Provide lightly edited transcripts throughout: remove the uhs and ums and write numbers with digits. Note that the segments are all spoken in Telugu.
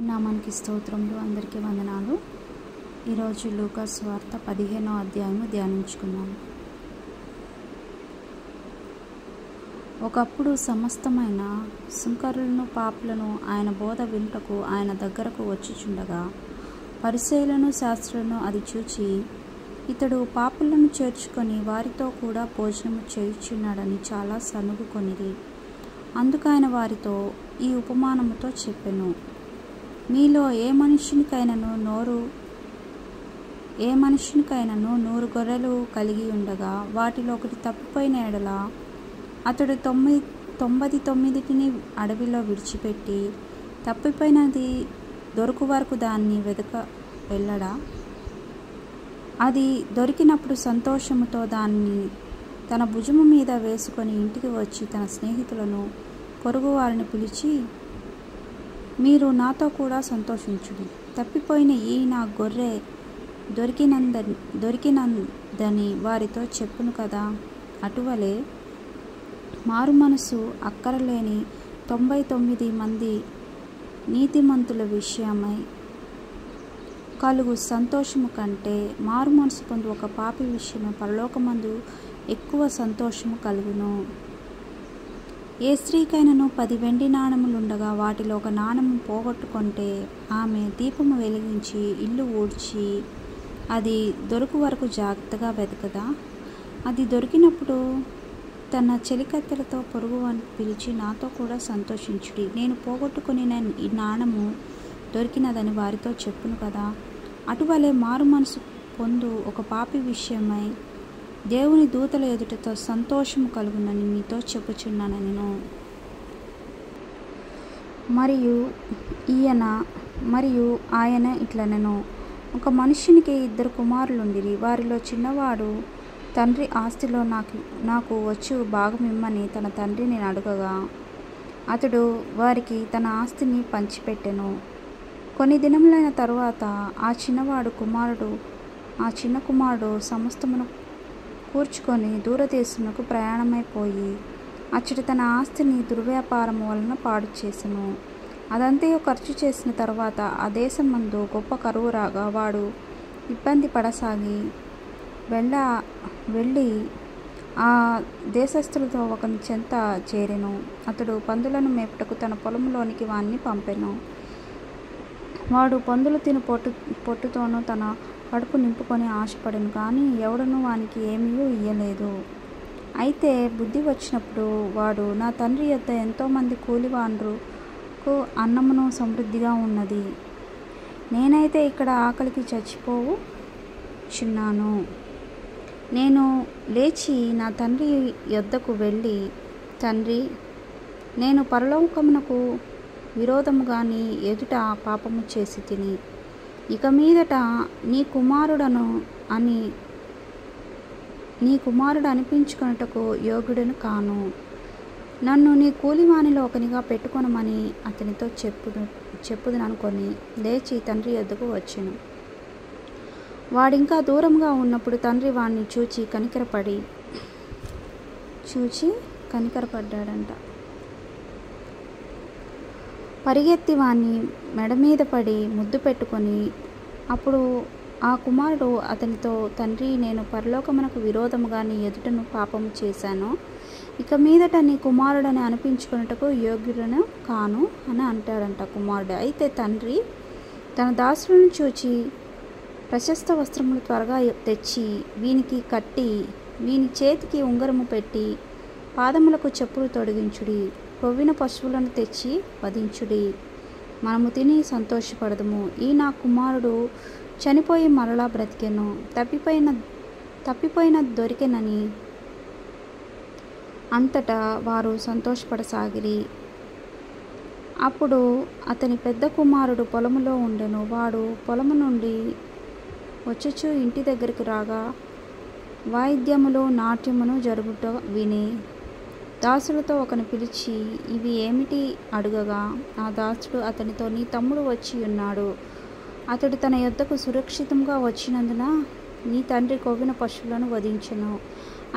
నామానికి స్తోత్రములు. అందరికీ వందనాలు. ఈరోజు లూకా సువార్త 15వ అధ్యాయము ధ్యానించుకున్నాము. ఒకప్పుడు సమస్తమైన సుంకరులను పాపులను ఆయన బోధ వినుటకు ఆయన దగ్గరకు వచ్చుచుండగా పరిసయ్యులను శాస్త్రులను అది చూచి ఇతడు పాపులను చేర్చుకొని వారితో కూడా భోజనము చేయుచున్నాడని చాలా సనుగుకొనిరి. అందుకైన వారితో ఈ ఉపమానముతో చెప్పెను. మీలో ఏ మనుషునికైనను 100 గొర్రెలు కలిగి ఉండగా వాటిలో ఒకటి తప్పిపోయిన ఎడల అతడు 99ని అడవిలో విడిచిపెట్టి తప్పిపోయినది దొరకు వరకు దాన్ని వెదక వెళ్ళడా? అది దొరికినప్పుడు సంతోషముతో దాన్ని తన భుజము మీద వేసుకొని ఇంటికి వచ్చి తన స్నేహితులను పొరుగు వారిని పిలిచి, మీరు నాతో కూడా సంతోషించుడి, తప్పిపోయిన ఈ నా గొర్రె దొరికినందని వారితో చెప్పును కదా. అటువలే మారు మనసు అక్కరలేని 99 మంది నీతిమంతుల విషయమై కలుగు సంతోషము కంటే మారు మనసు పొందు ఒక పాపి విషయమై పరలోకమందు ఎక్కువ సంతోషము కలుగును. ఏ స్త్రీకైనను 10 వెండి నాణములుండగా వాటిలో ఒక నాణము పోగొట్టుకుంటే ఆమె దీపము వెలిగించి ఇల్లు ఊడ్చి అది దొరకు వరకు జాగ్రత్తగా వెతకదా? అది దొరికినప్పుడు తన చెలికత్తెలతో పొరుగు వారిని పిలిచి నాతో కూడా సంతోషించుడి, నేను పోగొట్టుకుని ఈ నాణము దొరికినదని వారితో చెప్పును కదా. అటువలే మారు మనసు పొందు ఒక పాపి విషయమై దేవుని దూతల ఎదుటతో సంతోషము కలుగునని మీతో చెప్పుచున్నాను నేను. మరియు ఆయన ఇట్లనెను, ఒక మనుష్యునికి 2 కుమారులుండిరి. వారిలో చిన్నవాడు తండ్రి ఆస్తిలో నాకు వచ్చు భాగమిమ్మని తన తండ్రిని అడగగా అతడు వారికి తన ఆస్తిని పంచిపెట్టెను. కొన్ని దినములైన తరువాత ఆ చిన్న కుమారుడు సమస్తమును కూర్చుకొని దూరదేశమునకు ప్రయాణమైపోయి అచ్చట తన ఆస్తిని దుర్వ్యాపారము వలన పాడు చేసెను. అదంతయు ఖర్చు చేసిన తర్వాత ఆ దేశమందు గొప్ప కరువు రాగా వాడు ఇబ్బంది పడసాగి వెళ్ళి ఆ దేశస్థులతో ఒకని చెంత చేరెను. అతడు పందులను మేపుటకు తన పొలంలోనికి వాణ్ణి పంపెను. వాడు పందులు తిని పొట్టుతోనూ తన కడుపు నింపుకొని ఆశపడెను, కానీ ఎవడనూ వానికి ఏమీ ఇయ్యలేదు. అయితే బుద్ధి వచ్చినప్పుడు వాడు, నా తండ్రి యొద్ద ఎంతోమంది కూలివాండ్రుకు అన్నమును సమృద్ధిగా ఉన్నది, నేనైతే ఇక్కడ ఆకలికి చచ్చిపోవుచున్నాను. నేను లేచి నా తండ్రి యొద్దకు వెళ్ళి, తండ్రి, నేను పరలోకమునకు విరోధముగా నీ ఎదుట పాపము చేసి తిని ఇక మీదట నీ కుమారుడు అనిపించుకొనుటకు యోగ్యుడను కాను. నన్ను నీ కూలివానిలో ఒకనిగా పెట్టుకొనమని అతనితో చెప్పుదుననుకొని లేచి తండ్రి యొద్దకు వచ్చెను. వాడింకా దూరంగా ఉన్నప్పుడు తండ్రి వాణ్ణి చూచి కనికరపడ్డాడంట. పరిగెత్తి వాణ్ణి మెడ మీద పడి ముద్దు పెట్టుకొని, అప్పుడు ఆ కుమారుడు అతనితో, తండ్రి, నేను పరలోకమునకు విరోధముగా నీ ఎదుటను పాపము చేశాను, ఇక మీదట నీ కుమారుడని అనిపించుకున్నటకు యోగ్యుడను కాను అని అంటాడంట కుమారుడు. అయితే తండ్రి తన దాసులను చూచి, ప్రశస్త వస్త్రములు త్వరగా తెచ్చి వీనికి కట్టి వీని చేతికి ఉంగరము పెట్టి పాదములకు చెప్పులు తొడిగించుడి, కొవ్విన పశువులను తెచ్చి వధించుడి, మనము తిని సంతోషపడదుము. ఈ నా కుమారుడు చనిపోయి మరలా బ్రతికెను, తప్పిపోయిన దొరికెనని. అంతటా వారు సంతోషపడసాగిరి. అప్పుడు అతని పెద్ద కుమారుడు పొలములో ఉండెను. వాడు పొలము నుండి వచ్చుచు ఇంటి దగ్గరికి రాగా వాయిద్యములు నాట్యమును జరుగుట విని దాసులతో ఒకని పిలిచి, ఇవి ఏమిటి అడుగగా ఆ దాసుడు అతనితో, నీ తమ్ముడు వచ్చి ఉన్నాడు, అతడు తన యొద్దకు సురక్షితంగా వచ్చినందున నీ తండ్రి కొవ్విన పశువులను వధించెను.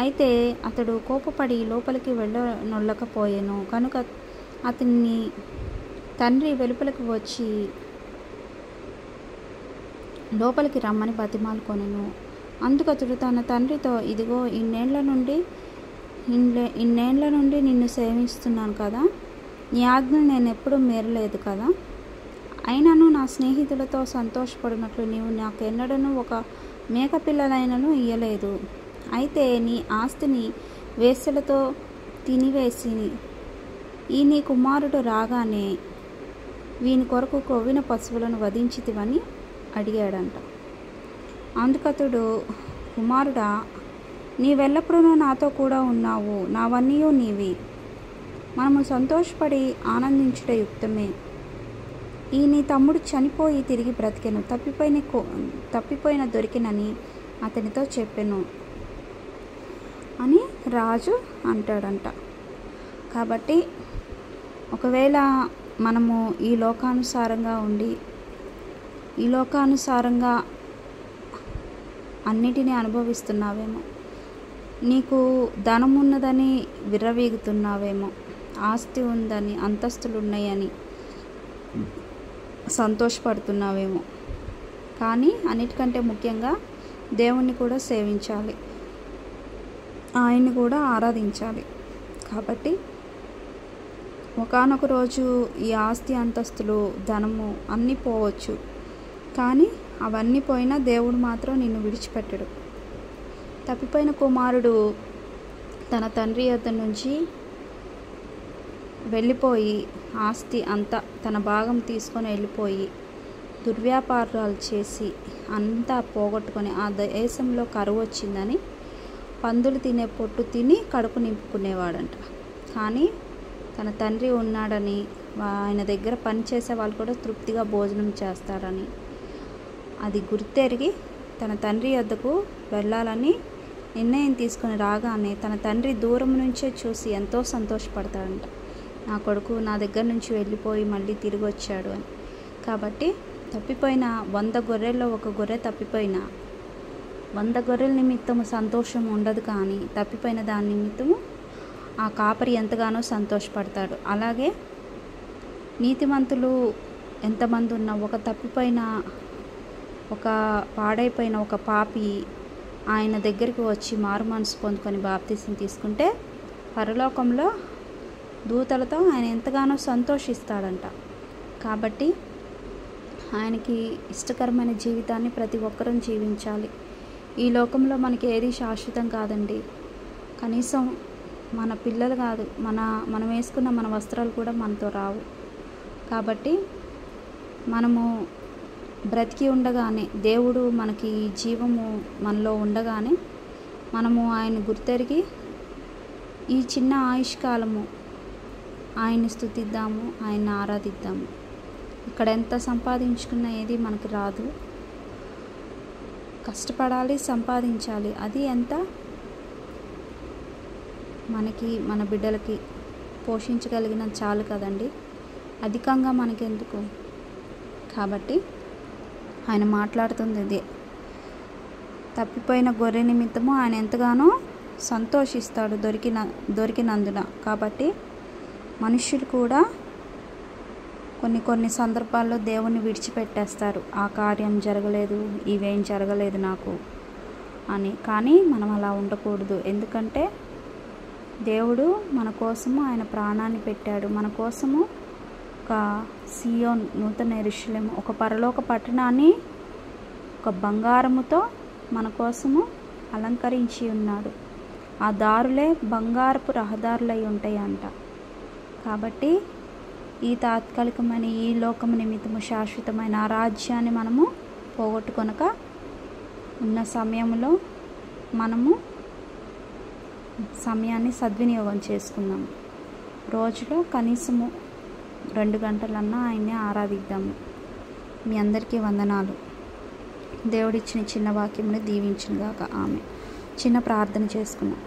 అయితే అతడు కోపపడి లోపలికి వెళ్ళనొల్లకపోయెను. కనుక అతన్ని తండ్రి వెలుపలకు వచ్చి లోపలికి రమ్మని బతిమాలుకొనెను. అందుకతడు తన తండ్రితో, ఇదిగో ఇన్నేళ్ల నుండి నిన్ను సేవిస్తున్నాను కదా, నీ ఆజ్ఞలు నేను ఎప్పుడూ మీరలేదు కదా. అయినను నా స్నేహితులతో సంతోషపడినట్లు నీవు నాకు ఎన్నడూ ఒక మేకపిల్లలైనను ఇయ్యలేదు. అయితే నీ ఆస్తిని వేశ్యలతో తినివేసి ఈ నీ కుమారుడు రాగానే వీని కొరకు క్రొవ్విన పశువులను వధించితివని అడిగాడంట. అందుకతడు, కుమారుడా, నీవెల్లప్పుడూ నాతో కూడా ఉన్నావు, నావన్నీ నీవి. మనము సంతోషపడి ఆనందించుట యుక్తమే. ఈ నీ తమ్ముడు చనిపోయి తిరిగి బ్రతికెను, తప్పిపోయిన దొరికినని అతనితో చెప్పెను అని రాజు అంటాడంట. కాబట్టి ఒకవేళ మనము ఈ లోకానుసారంగా ఉండి ఈ లోకానుసారంగా అన్నిటినీ అనుభవిస్తున్నావేమో, నీకు ధనం ఉన్నదని విర్రవీగుతున్నావేమో, ఆస్తి ఉందని, అంతస్తులు ఉన్నాయని సంతోషపడుతున్నావేమో. కానీ అన్నిటికంటే ముఖ్యంగా దేవుణ్ణి కూడా సేవించాలి, ఆయన్ని కూడా ఆరాధించాలి. కాబట్టి ఒకానొక రోజు ఈ ఆస్తి, అంతస్తులు, ధనము అన్నీ పోవచ్చు. కానీ అవన్నీ పోయినా దేవుడు మాత్రం నిన్ను విడిచిపెట్టడు. తప్పిపోయిన కుమారుడు తన తండ్రి యొద్ద నుంచి వెళ్ళిపోయి ఆస్తి అంతా తన భాగం తీసుకొని వెళ్ళిపోయి దుర్వ్యాపారాలు చేసి అంతా పోగొట్టుకొని ఆ దేశంలో కరువు వచ్చిందని పందులు తినే పొట్టు తిని కడుపు నింపుకునేవాడంట. కానీ తన తండ్రి ఉన్నాడని, ఆయన దగ్గర పనిచేసే వాళ్ళు కూడా తృప్తిగా భోజనం చేస్తారని అది గుర్తెరిగి తన తండ్రి వద్దకు వెళ్ళాలని నిర్ణయం తీసుకొని రాగానే తన తండ్రి దూరం నుంచే చూసి ఎంతో సంతోషపడతాడంట. నా కొడుకు నా దగ్గర నుంచి వెళ్ళిపోయి మళ్ళీ తిరిగి వచ్చాడు అని. కాబట్టి తప్పిపోయిన 100 గొర్రెల్లో ఒక గొర్రె తప్పిపోయినా 100 గొర్రెల నిమిత్తము సంతోషం ఉండదు, కానీ తప్పిపోయిన దాని నిమిత్తము ఆ కాపరి ఎంతగానో సంతోషపడతాడు. అలాగే నీతిమంతులు ఎంతమంది ఉన్నా ఒక తప్పిపోయిన, ఒక పాడైపోయిన ఒక పాపి ఆయన దగ్గరికి వచ్చి మారు మనసు పొందుకొని బాప్తీసం తీసుకుంటే పరలోకంలో దూతలతో ఆయన ఎంతగానో సంతోషిస్తాడంట. కాబట్టి ఆయనకి ఇష్టకరమైన జీవితాన్ని ప్రతి ఒక్కరూ జీవించాలి. ఈ లోకంలో మనకి ఏది శాశ్వతం కాదండి. కనీసం మన పిల్లలు కాదు, మనం వేసుకున్న మన వస్త్రాలు కూడా మనతో రావు. కాబట్టి మనము బ్రతికి ఉండగానే, దేవుడు మనకి జీవము మనలో ఉండగానే మనము ఆయన గుర్తెరిగి ఈ చిన్న ఆయుష్కాలము ఆయన్ని స్తుతిద్దాము, ఆయన్ని ఆరాధిద్దాము. ఇక్కడ ఎంత సంపాదించుకున్నా ఏది మనకి రాదు. కష్టపడాలి, సంపాదించాలి. అది ఎంత మనకి, మన బిడ్డలకి పోషించగలిగిన చాలు కదండి, అధికంగా మనకెందుకు. కాబట్టి ఆయన మాట్లాడుతుంది ఇదే. తప్పిపోయిన గొర్రె నిమిత్తము ఆయన ఎంతగానో సంతోషిస్తాడు దొరికినందున. కాబట్టి మనుష్యులు కూడా కొన్ని సందర్భాల్లో దేవుణ్ణి విడిచిపెట్టేస్తారు. ఆ కార్యం జరగలేదు, ఇవేం జరగలేదు నాకు అని. కానీ మనం అలా ఉండకూడదు. ఎందుకంటే దేవుడు మన కోసము ఆయన ప్రాణాన్ని పెట్టాడు. మన కోసము ఒక సియోన్, నూతన యెరూషలేము, ఒక పరలోక పట్టణాన్ని ఒక బంగారముతో మన కోసము అలంకరించి ఉన్నాడు. ఆ దారులే బంగారపు రహదారులై ఉంటాయి అంట. కాబట్టి ఈ తాత్కాలికమైన ఈ లోకము నిమిత్తము శాశ్వతమైన ఆ రాజ్యాన్ని మనము పోగొట్టుకొనక ఉన్న సమయంలో మనము సమయాన్ని సద్వినియోగం చేసుకుందాం. రోజులో కనీసము 2 గంటలన్నా ఆయన్ని ఆరాధిద్దాము. మీ అందరికీ వందనాలు. దేవుడిచ్చిన చిన్న వాక్యముని దీవించునుగాక. ఆమె చిన్న ప్రార్థన చేసుకున్నాం.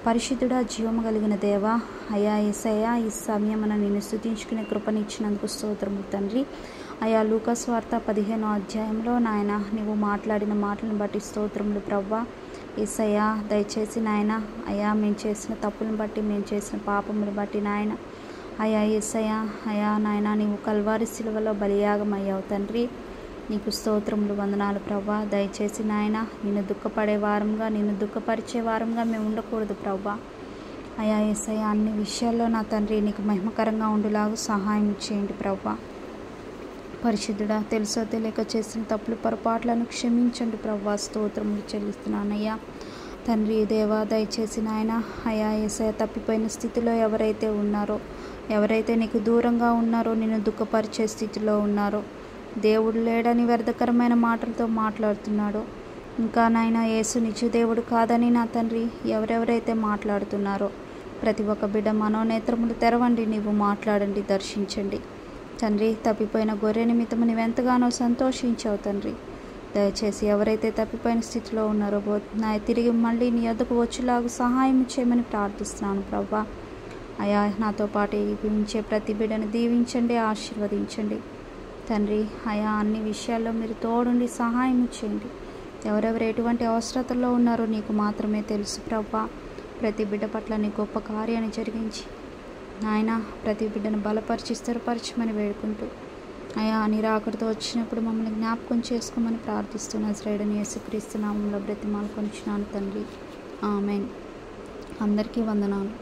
పరిశుద్ధుడా, జీవము కలిగిన దేవా, అయా యేసయ్యా, ఈ సమయమున నిన్ను స్తుతించుకునే కృపనిచ్చినందుకు స్తోత్రము తండ్రి. అయా లూకా సువార్త 15వ అధ్యాయంలో నాయన నీవు మాట్లాడిన మాటలను బట్టి స్తోత్రములు ప్రవ్వా. యేసయ్యా, దయచేసి నాయన అయా మేము చేసిన తప్పులను బట్టి, మేము చేసిన పాపములు బట్టి నాయన అయా యేసయ్యా, అయా నాయన నీవు కల్వారి సిలువలో బలియాగం అయ్యావు తండ్రి. నీకు స్తోత్రములు, వందనాలు ప్రభా. దయచేసి నాయన నిన్ను దుఃఖపడే వారంగా, నిన్ను దుఃఖపరిచే వారంగా మేము ఉండకూడదు ప్రభా. అయా యేసయ్య, అన్ని విషయాల్లో నా తండ్రి నీకు మహిమకరంగా ఉండేలాగా సహాయం చేయండి ప్రభా. పరిశుద్ధుడా, తెలుసో తెలియక చేసిన తప్పులు పొరపాట్లను క్షమించండి ప్రభా. స్తోత్రములు చెల్లిస్తున్నానయ్యా తండ్రి దేవా. దయచేసి నాయన అయా యేసయ్య, తప్పిపోయిన స్థితిలో ఎవరైతే ఉన్నారో, ఎవరైతే నీకు దూరంగా ఉన్నారో, నిన్ను దుఃఖపరిచే స్థితిలో ఉన్నారో, దేవుడు లేడని వ్యర్థకరమైన మాటలతో మాట్లాడుతున్నాడో, ఇంకా నాయన యేసు నిజ దేవుడు కాదని నా తండ్రి ఎవరెవరైతే మాట్లాడుతున్నారో ప్రతి ఒక్క బిడ్డ మనోనేత్రములు తెరవండి. నీవు మాట్లాడండి, దర్శించండి తండ్రి. తప్పిపోయిన గొర్రె నిమిత్తము నీవెంతగానో సంతోషించావు తండ్రి. దయచేసి ఎవరైతే తప్పిపోయిన స్థితిలో ఉన్నారో తిరిగి మళ్ళీ నీ వద్దకు వచ్చేలాగా సహాయం చేయమని ప్రార్థిస్తున్నాను ప్రభా. అయా నాతో పాటు జీవించే ప్రతి బిడ్డను దీవించండి, ఆశీర్వదించండి తండ్రి. అయా అన్ని విషయాల్లో మీరు తోడుండి సహాయం చేయండి. ఎవరెవరు ఎటువంటి అవసరతల్లో ఉన్నారో నీకు మాత్రమే తెలుసు ప్రభా. ప్రతి బిడ్డ పట్ల నీ గొప్ప కార్యాన్ని జరిగించి నాయన ప్రతి బిడ్డను బలపరిచి స్థిరపరచమని వేడుకుంటూ అయా నిరాకరితో వచ్చినప్పుడు మమ్మల్ని జ్ఞాపకం చేసుకోమని ప్రార్థిస్తున్న శ్రేయుడని యేసుక్రీస్తు నామములో బ్రతిమాలు కొనిచున్నాను తండ్రి. ఆమెన్. అందరికీ వందనాలు.